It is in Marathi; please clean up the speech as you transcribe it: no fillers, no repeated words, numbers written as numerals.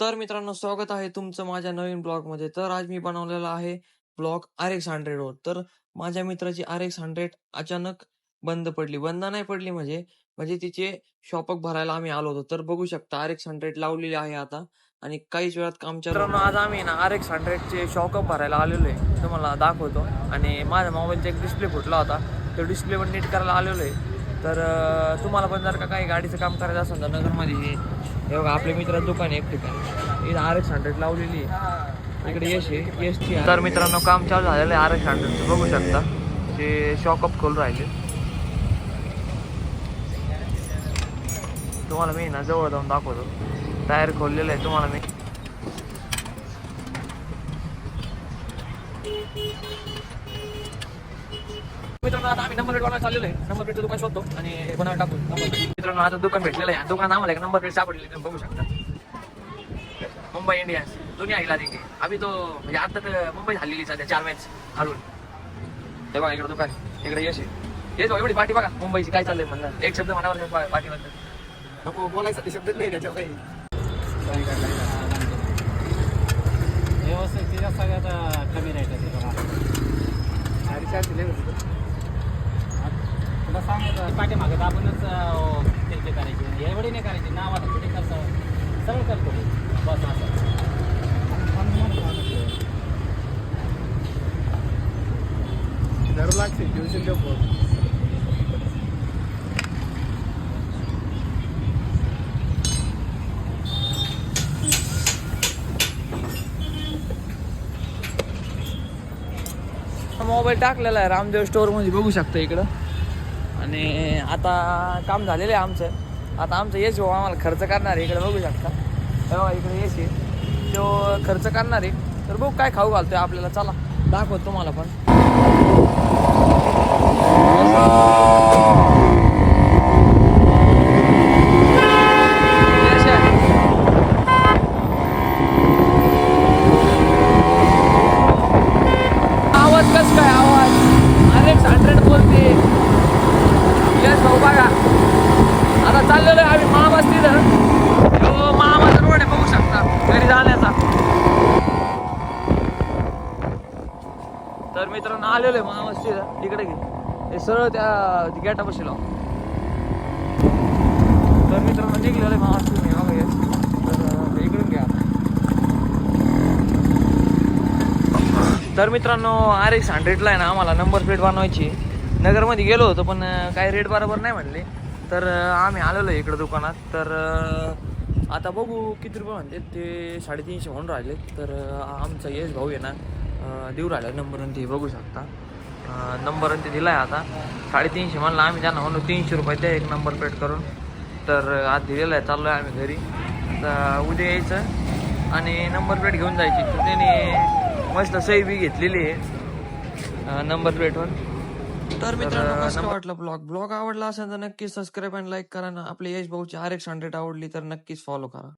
तर मित्रांनो, स्वागत आहे तुमचं माझ्या नवीन ब्लॉगमध्ये. तर आज मी बनवलेला आहे ब्लॉग RX 100 वर. तर माझ्या मित्राची RX 100 अचानक बंद नाही पडली म्हणजे म्हणजे तिचे शॉपअप भरायला आम्ही आलो होतो. तर बघू शकता RX 100 लावलेली आहे आता आणि काहीच वेळात काम चालू. मित्रांनो, आज आम्ही ना RX 100 चे शॉकअप भरायला आलेलो आहे. तुम्हाला दाखवतो. आणि माझ्या मोबाईलचा एक डिस्प्ले फुटला होता, तो डिस्प्ले पण नीट करायला आलेलो आहे. तर तुम्हाला पण जर का काही गाडीचं काम करायचं असेल तर नगरमध्ये हे बघा, आपल्या मित्राचं दुकान आहे एक ठिकाणी. इथं RX 100 लावलेली आहे. इकडे यशची. तर मित्रांनो, काम चालू झालेलं आहे RX 100चं. बघू शकता ते शॉकअप खोल राहिले. तुम्हाला मी ना जवळ जाऊन दाखवतो. टायर खोललेलं आहे तुम्हाला मी. मित्रांनो, आता आम्ही नंबर प्लेट बनवायला चाललेलो आहे. नंबर प्लेटचं दुकान शोधतो आणि बनवायला टाकू. मित्रांनो, आता दुकान भेटलेलं आहे. दुकान आम्हाला एक नंबर प्लेट सापडलेली तुम्ही बघू शकता. मुंबई इंडियन्स दुनिया हिला देंगे. अभी तो म्हणजे आता तर मुंबई झालेली सध्या 4 मॅच हरून. हे बघा इकडे दुकान, इकडे यश आहे. हेच एवढी पाठी बघा मुंबईची काय चाललंय म्हणलं. एक शब्द म्हणावर पाठीबद्दल नको बोलायसाठी शब्द नाही त्याच्यावर काही. व्यवस्थित तिच्या सगळ्यात कमी राहते तुला सांगायचं पाठीमागत आपणच ते करायची एवढी नाही करायची नावाला कुठे कसं सगळं करतो बस असं धरू लागते ट्युशन देऊ. मोबाईल टाकलेला आहे रामदेव स्टोअर मध्ये बघू शकता इकडं. आणि आता काम झालेलं आहे आमचं. आता आमचं यश भाऊ आम्हाला खर्च करणार आहे. इकडे बघू शकता, तेव्हा इकडे यश आहे, तो खर्च करणार आहे. तर बघू काय खाऊ घालतोय आपल्याला. चला दाखवतो तुम्हाला पण. आवाज कस काय आवाज RX 100 बोलते यश भाऊ बघा. आता चाललेलो आहे आम्ही महाबस्तीला. महामाचा रोड आहे बघू शकता घरी जाण्याचा. तर मित्रांनो, आलेलो आहे महाबस्तीला. तिकडे घे हे सरळ त्या गेटापाशी लाव. तर मित्रांनो, निघलेलं आहे महाबस्ती बघा यश. तर इकडून घ्या. तर मित्रांनो, RX 100 आहे ना आम्हाला नंबर प्लेट बनवायची. नगरमध्ये गेलो होतो पण काही रेट बरोबर नाही म्हणले. तर आम्ही आलेलो आहे इकडं दुकानात. तर आता बघू किती रुपये म्हणते ते. 350 म्हणून राहिले. तर आमचा यश भाऊ आहे ना देऊ राहिला नंबर आणि ते बघू शकता. नंबर आणि ते दिला आहे आता. 350 म्हणलं आम्ही त्यांना म्हणलो 300 रुपये द्या एक नंबर प्लेट करून. तर आज दिलेलं आहे. चाललो आहे आम्ही घरी. तर उद्या यायचं आणि नंबर प्लेट घेऊन जायची. तर त्याने मस्त सही बी घेतलेली आहे नंबर प्लेटवर. तर मित्रांनो, कसं वाटलं ब्लॉग आवडला असेल तर नक्कीच सबस्क्राईब आणि लाईक करा ना. आपले यश भाऊची RX 100 आवडली तर नक्कीच फॉलो करा.